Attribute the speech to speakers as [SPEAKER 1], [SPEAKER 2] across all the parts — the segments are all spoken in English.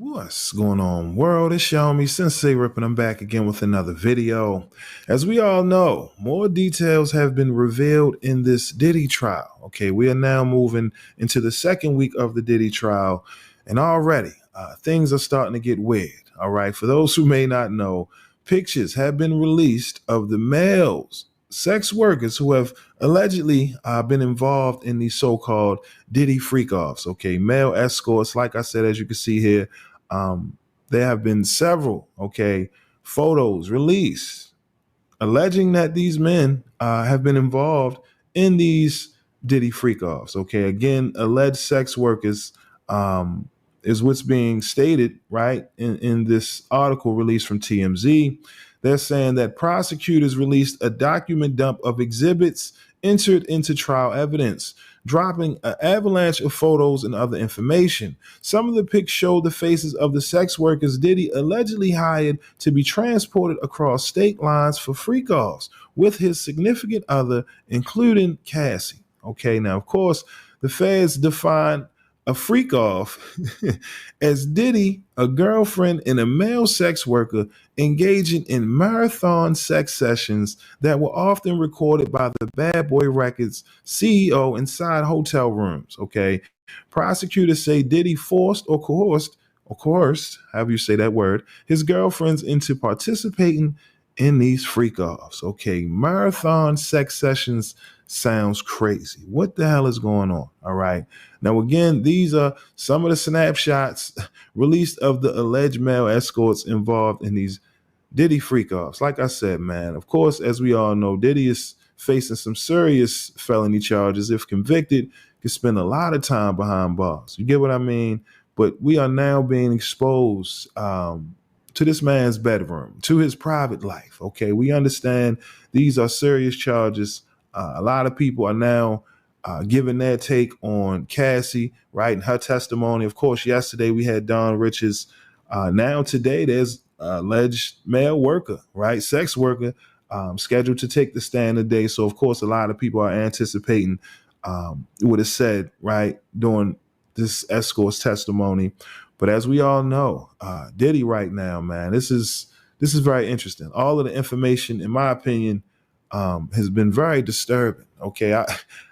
[SPEAKER 1] What's going on, world? It's Xiaomi Sensei Rip, and I'm back again with another video. As we all know, more details have been revealed in this Diddy trial. Okay, we are now moving into the second week of the Diddy trial, and already things are starting to get weird. All right, for those who may not know, pictures have been released of the males, sex workers who have allegedly been involved in these so-called Diddy freak-offs. Okay, male escorts, like I said, as you can see here. There have been several, photos released alleging that these men have been involved in these Diddy freak-offs. Okay, again, alleged sex workers is what's being stated, right, in this article released from TMZ. They're saying that prosecutors released a document dump of exhibits entered into trial evidence, dropping an avalanche of photos and other information. Some of the pics show the faces of the sex workers Diddy allegedly hired to be transported across state lines for freak-offs with his significant other, including Cassie. Okay, now, of course, the feds define a freak off as Diddy, a girlfriend, and a male sex worker engaging in marathon sex sessions that were often recorded by the Bad Boy Records CEO inside hotel rooms. Okay, prosecutors say Diddy forced or coerced, however you say that word, his girlfriends into participating in these freak offs. Okay, marathon sex sessions sounds crazy. What the hell is going on? All right. Now, again, these are some of the snapshots released of the alleged male escorts involved in these Diddy freak offs. Like I said, man, of course, as we all know, Diddy is facing some serious felony charges. If convicted, could spend a lot of time behind bars. You get what I mean? But we are now being exposed to this man's bedroom, to his private life. Okay, we understand these are serious charges. A lot of people are now giving their take on Cassie, right, and her testimony. Of course, yesterday we had Don Rich's. Now today there's alleged male worker, right, sex worker, scheduled to take the stand today. So, of course, a lot of people are anticipating what is said, right, during this escort's testimony. But as we all know, Diddy right now, man, this is very interesting. All of the information, in my opinion, has been very disturbing. Okay,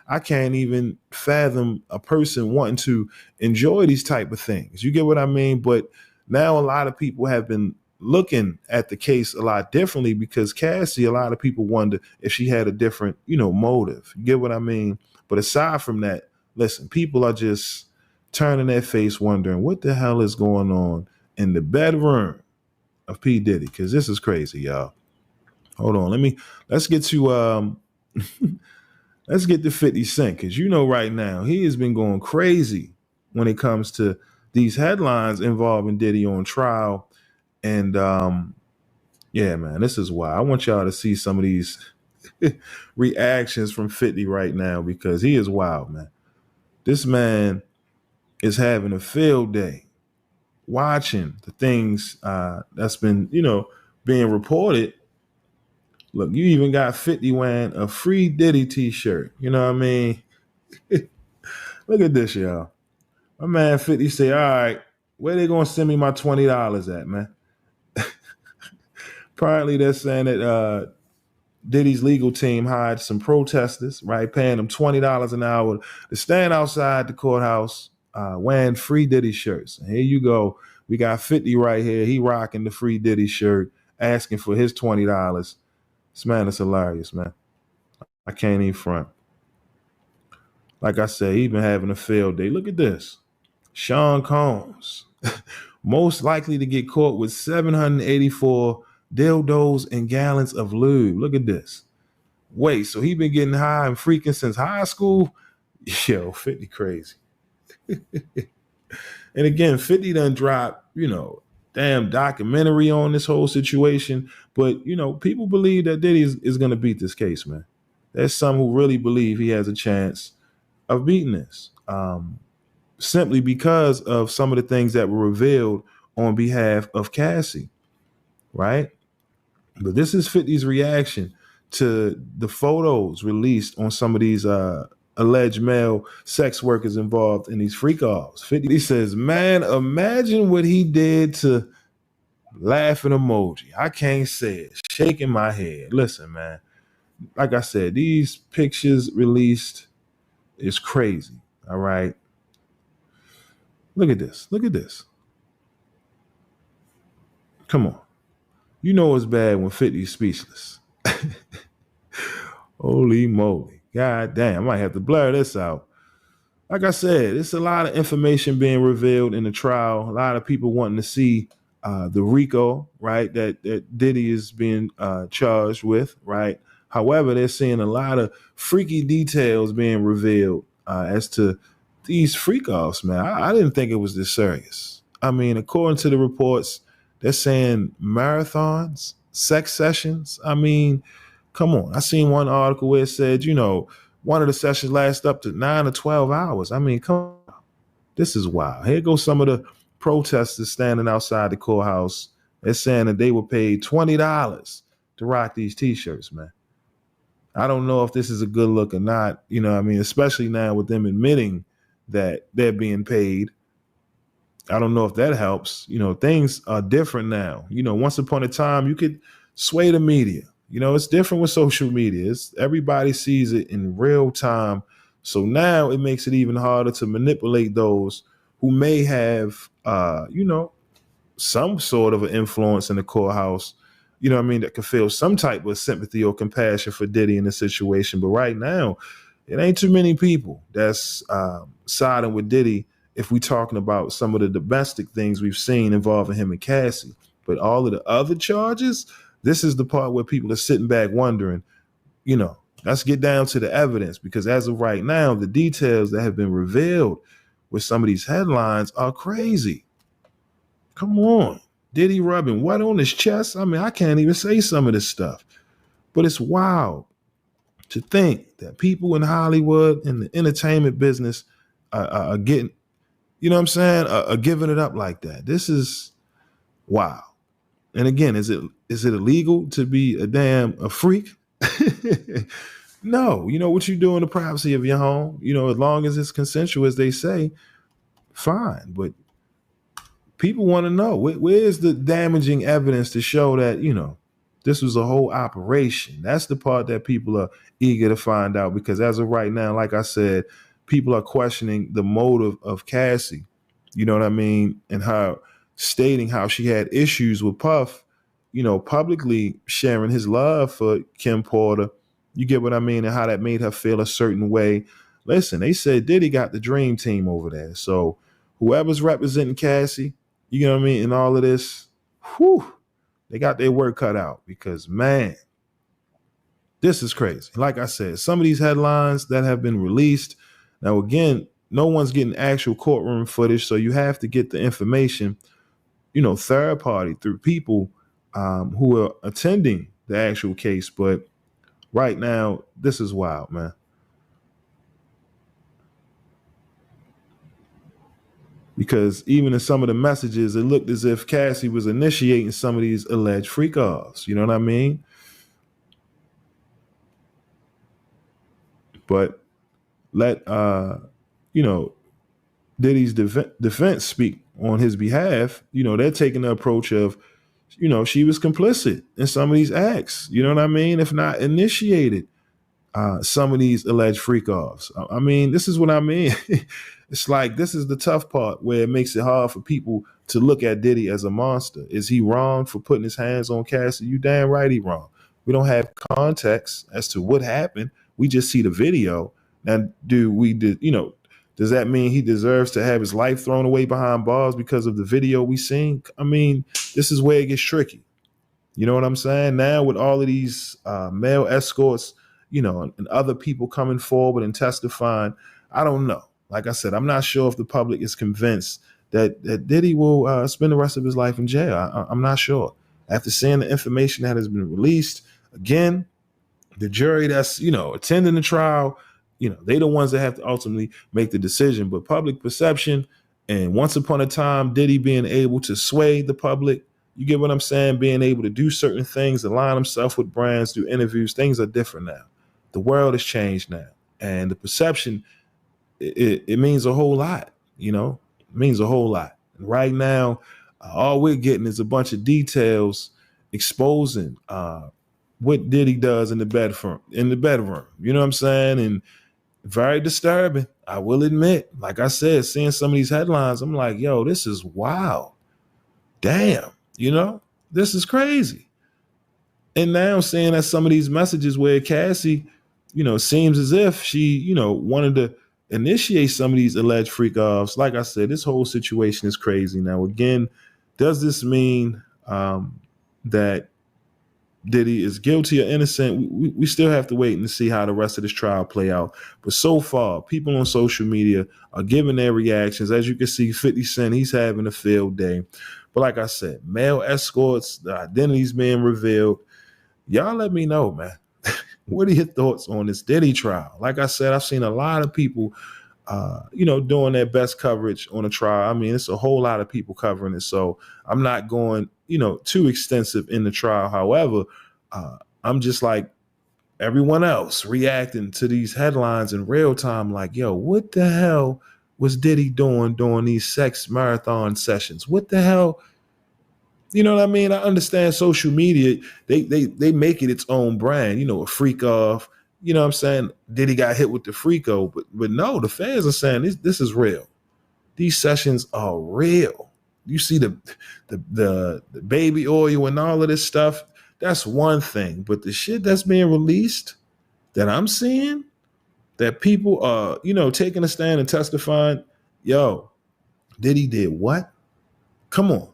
[SPEAKER 1] I can't even fathom a person wanting to enjoy these type of things. You get what I mean? But now a lot of people have been looking at the case a lot differently because Cassie, a lot of people wonder if she had a different, motive. You get what I mean? But aside from that, listen, people are just turning their face wondering what the hell is going on in the bedroom of P. Diddy, because this is crazy, y'all. Hold on, let's get to let's get to 50 Cent, because right now he has been going crazy when it comes to these headlines involving Diddy on trial. And yeah, man, this is why I want y'all to see some of these reactions from 50 right now, because he is wild, man. This man is having a field day watching the things that's been, being reported. Look, you even got 50 wearing a free Diddy t-shirt. You know what I mean? Look at this, y'all. My man 50 say, all right, where they going to send me my $20 at, man? Apparently, they're saying that Diddy's legal team hired some protesters, right, paying them $20 an hour to stand outside the courthouse wearing free Diddy shirts. And here you go. We got 50 right here. He rocking the free Diddy shirt, asking for his $20. This man is hilarious, man. I can't even front. Like I said, he been having a field day. Look at this. Sean Combs, most likely to get caught with 784 dildos and gallons of lube. Look at this. Wait, so he been getting high and freaking since high school? Yo, 50 crazy. And again, 50 done dropped, damn documentary on this whole situation. But, people believe that Diddy is going to beat this case, man. There's some who really believe he has a chance of beating this. Simply because of some of the things that were revealed on behalf of Cassie, right? But this is 50's reaction to the photos released on some of these alleged male sex workers involved in these freak offs. 50 says, man, imagine what he did to laughing emoji. I can't say it. Shaking my head. Listen, man. Like I said, these pictures released is crazy. All right. Look at this. Look at this. Come on. You know it's bad when 50's speechless. Holy moly. God damn. I might have to blur this out. Like I said, it's a lot of information being revealed in the trial. A lot of people wanting to see the RICO, right, that Diddy is being charged with, right? However, they're seeing a lot of freaky details being revealed as to these freak offs, man. I didn't think it was this serious. I mean, according to the reports, they're saying marathons, sex sessions. I mean, come on. I seen one article where it said, one of the sessions lasts up to 9 to 12 hours. I mean, come on. This is wild. Here goes some of the protesters standing outside the courthouse. They're saying that they were paid $20 to rock these T-shirts, man. I don't know if this is a good look or not, especially now with them admitting that they're being paid. I don't know if that helps. Things are different now. Once upon a time, you could sway the media. It's different with social media. Everybody sees it in real time. So now it makes it even harder to manipulate those who may have, some sort of an influence in the courthouse, that could feel some type of sympathy or compassion for Diddy in the situation. But right now, it ain't too many people that's siding with Diddy if we're talking about some of the domestic things we've seen involving him and Cassie. But all of the other charges, this is the part where people are sitting back wondering, let's get down to the evidence, because as of right now, the details that have been revealed with some of these headlines are crazy. Come on. Diddy rubbing what on his chest? I mean, I can't even say some of this stuff, but it's wild to think that people in Hollywood and the entertainment business are getting, are giving it up like that. This is wow. And again, is it illegal to be a freak? No. What you do in the privacy of your home, as long as it's consensual, as they say, fine. But people want to know, where's the damaging evidence to show that, this was a whole operation? That's the part that people are eager to find out, because as of right now, like I said, people are questioning the motive of Cassie, and her stating how she had issues with Puff, publicly sharing his love for Kim Porter. You get what I mean? And how that made her feel a certain way. Listen, they said Diddy got the dream team over there. So whoever's representing Cassie, and all of this, they got their work cut out, because, man, this is crazy. Like I said, some of these headlines that have been released, now, again, no one's getting actual courtroom footage, so you have to get the information, third party, through people who are attending the actual case. But right now, this is wild, man. Because even in some of the messages, it looked as if Cassie was initiating some of these alleged freak offs. You know what I mean? But let Diddy's defense speak on his behalf. They're taking the approach of, she was complicit in some of these acts. You know what I mean? If not initiated some of these alleged freak offs. I mean, this is what I mean. It's like, this is the tough part where it makes it hard for people to look at Diddy as a monster. Is he wrong for putting his hands on Cassie? You damn right he wrong. We don't have context as to what happened. We just see the video. Now, does that mean he deserves to have his life thrown away behind bars because of the video we seen? I mean, this is where it gets tricky. You know what I'm saying? Now with all of these male escorts, and other people coming forward and testifying, I don't know. Like I said, I'm not sure if the public is convinced that Diddy will spend the rest of his life in jail. I'm not sure. After seeing the information that has been released, again, the jury that's, attending the trial, they the ones that have to ultimately make the decision. But public perception, and once upon a time, Diddy being able to sway the public, you get what I'm saying? Being able to do certain things, align himself with brands, do interviews, things are different now. The world has changed now. And the perception, it means a whole lot, you know, it means a whole lot. And right now, all we're getting is a bunch of details exposing what Diddy does in the bedroom. You know what I'm saying? And very disturbing, I will admit. Like I said, seeing some of these headlines, I'm like, yo, this is wild. Damn, you know, this is crazy. And now I'm seeing that some of these messages where Cassie, you know, seems as if she, you know, wanted to initiate some of these alleged freak offs. Like I said, this whole situation is crazy. Now, again, does this mean that Diddy is guilty or innocent? We still have to wait and see how the rest of this trial play out. But so far, people on social media are giving their reactions. As you can see, 50 Cent, he's having a field day. But like I said, male escorts, the identities being revealed. Y'all let me know, man. What are your thoughts on this Diddy trial? Like I said, I've seen a lot of people, you know, doing their best coverage on a trial. I mean, it's a whole lot of people covering it. So I'm not going, you know, too extensive in the trial. However, I'm just like everyone else reacting to these headlines in real time. Like, yo, what the hell was Diddy doing during these sex marathon sessions? What the hell? You know what I mean? I understand social media, they make it its own brand, you know, a freak off. You know what I'm saying? Diddy got hit with the freako, but no, the fans are saying this is real. These sessions are real. You see the baby oil and all of this stuff. That's one thing. But the shit that's being released that I'm seeing, that people are, you know, taking a stand and testifying, yo, Diddy did what? Come on.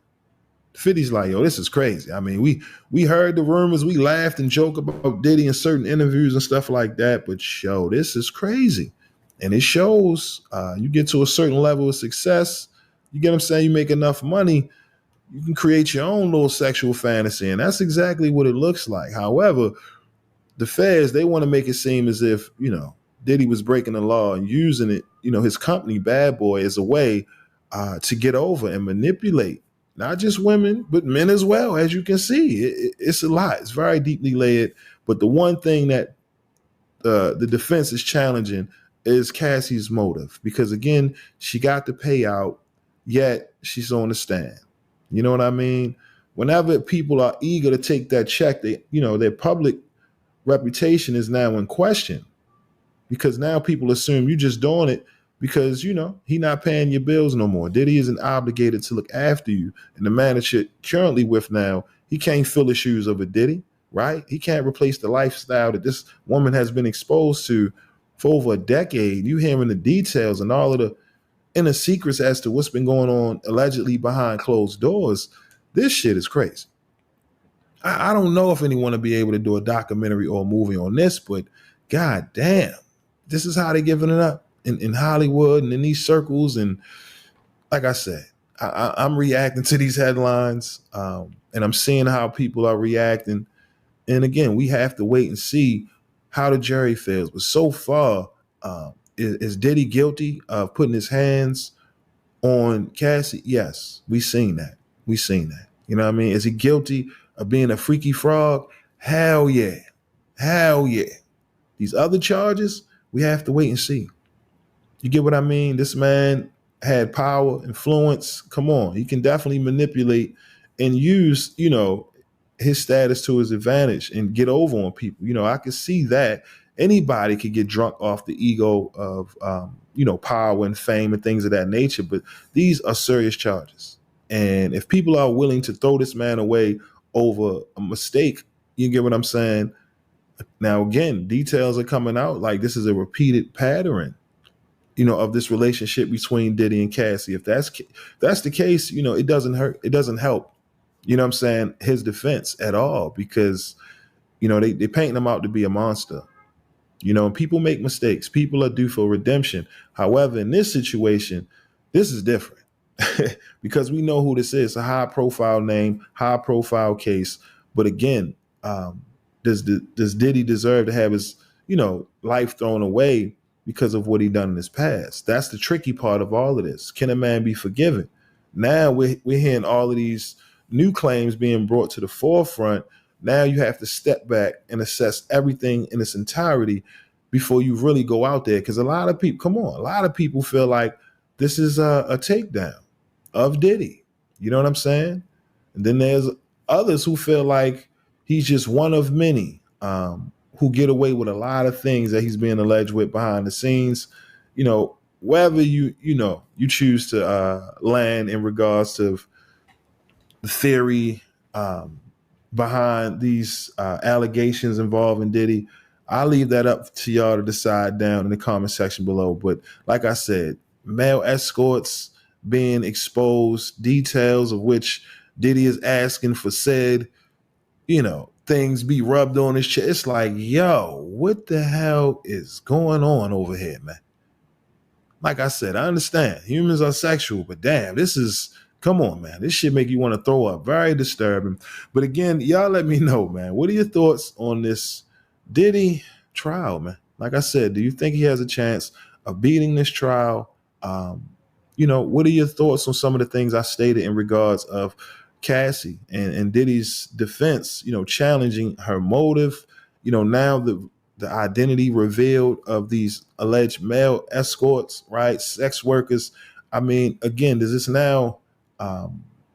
[SPEAKER 1] 50's like, yo, this is crazy. I mean, we heard the rumors, we laughed and joked about Diddy in certain interviews and stuff like that, but yo, this is crazy. And it shows you get to a certain level of success, you get what I'm saying, you make enough money, you can create your own little sexual fantasy, and that's exactly what it looks like. However, the feds, they want to make it seem as if, you know, Diddy was breaking the law and using it, you know, his company, Bad Boy, as a way to get over and manipulate not just women, but men as well. As you can see, it's a lot. It's very deeply layered. But the one thing that the defense is challenging is Cassie's motive, because again, she got the payout, yet she's on the stand. You know what I mean? Whenever people are eager to take that check, they, you know, their public reputation is now in question, because now people assume you just doing it because, you know, he not paying your bills no more. Diddy isn't obligated to look after you. And the man that you're currently with now, he can't fill the shoes of a Diddy, right? He can't replace the lifestyle that this woman has been exposed to for over a decade. You hearing the details and all of the inner secrets as to what's been going on allegedly behind closed doors. This shit is crazy. I don't know if anyone will be able to do a documentary or a movie on this, but god damn, this is how they're giving it up in Hollywood and in these circles. And like I said, I'm reacting to these headlines, and I'm seeing how people are reacting. And again, we have to wait and see how the jury feels. But so far, is Diddy guilty of putting his hands on Cassie? Yes, we seen that. You know what I mean? Is he guilty of being a freaky frog? Hell yeah. Hell yeah. These other charges, we have to wait and see. You get what I mean? This man had power, influence. Come on. He can definitely manipulate and use, you know, his status to his advantage and get over on people. You know, I can see that anybody could get drunk off the ego of, you know, power and fame and things of that nature. But these are serious charges. And if people are willing to throw this man away over a mistake, you get what I'm saying? Now, again, details are coming out like this is a repeated pattern, you know, of this relationship between Diddy and Cassie. If that's the case, you know, it doesn't hurt. It doesn't help, you know what I'm saying, his defense at all, because, you know, they paint him out to be a monster. You know, people make mistakes. People are due for redemption. However, in this situation, this is different because we know who this is. A high profile name, high profile case. But again, does Diddy deserve to have his, you know, life thrown away because of what he done in his past? That's the tricky part of all of this. Can a man be forgiven? Now we're hearing all of these new claims being brought to the forefront. Now you have to step back and assess everything in its entirety. before you really go out there. Because a lot of people, come on, a lot of people feel like this is a takedown of Diddy. You know what I'm saying? And then there's others who feel like he's just one of many who get away with a lot of things that he's being alleged with behind the scenes. You know, wherever you choose to land in regards to the theory behind these allegations involving Diddy, I'll leave that up to y'all to decide down in the comment section below. But like I said, male escorts being exposed, details of which Diddy is asking for said, things be rubbed on his chest. It's like, yo, what the hell is going on over here, man? Like I said, I understand humans are sexual, but damn, come on, man. This shit make you want to throw up. Very disturbing. But again, y'all let me know, man. What are your thoughts on this Diddy trial, man? Like I said, do you think he has a chance of beating this trial? What are your thoughts on some of the things I stated in regards of Cassie and Diddy's defense, challenging her motive, now the identity revealed of these alleged male escorts, right? Sex workers. I mean, again, does this now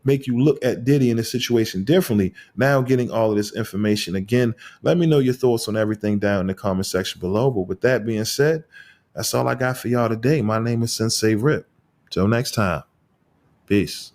[SPEAKER 1] make you look at Diddy in this situation differently? Now getting all of this information. Again, let me know your thoughts on everything down in the comment section below. But with that being said, that's all I got for y'all today. My name is Sensei Rip. Till next time. Peace.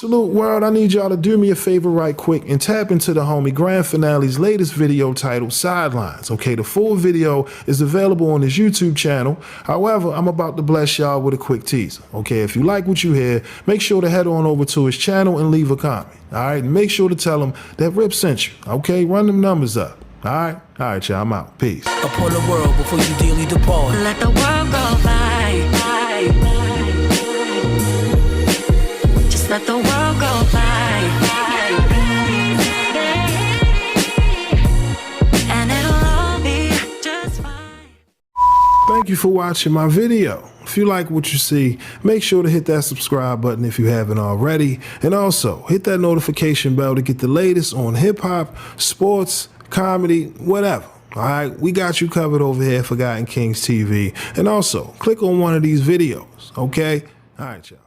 [SPEAKER 1] Salute world, I need y'all to do me a favor right quick and tap into the homie Grand Finale's latest video titled Sidelines. Okay, the full video is available on his YouTube channel. However, I'm about to bless y'all with a quick teaser. Okay, if you like what you hear, make sure to head on over to his channel and leave a comment. All right, and make sure to tell him that Rip sent you. Okay, run them numbers up. All right, y'all, I'm out. Peace.
[SPEAKER 2] Upon the world before you dearly depart.
[SPEAKER 3] Let the world go by. Just let the world go by. And it'll all be just fine.
[SPEAKER 1] Thank you for watching my video. If you like what you see, make sure to hit that subscribe button if you haven't already. And also, hit that notification bell to get the latest on hip-hop, sports, comedy, whatever. All right, we got you covered over here at Forgotten Kings TV. And also, click on one of these videos, okay? All right, y'all.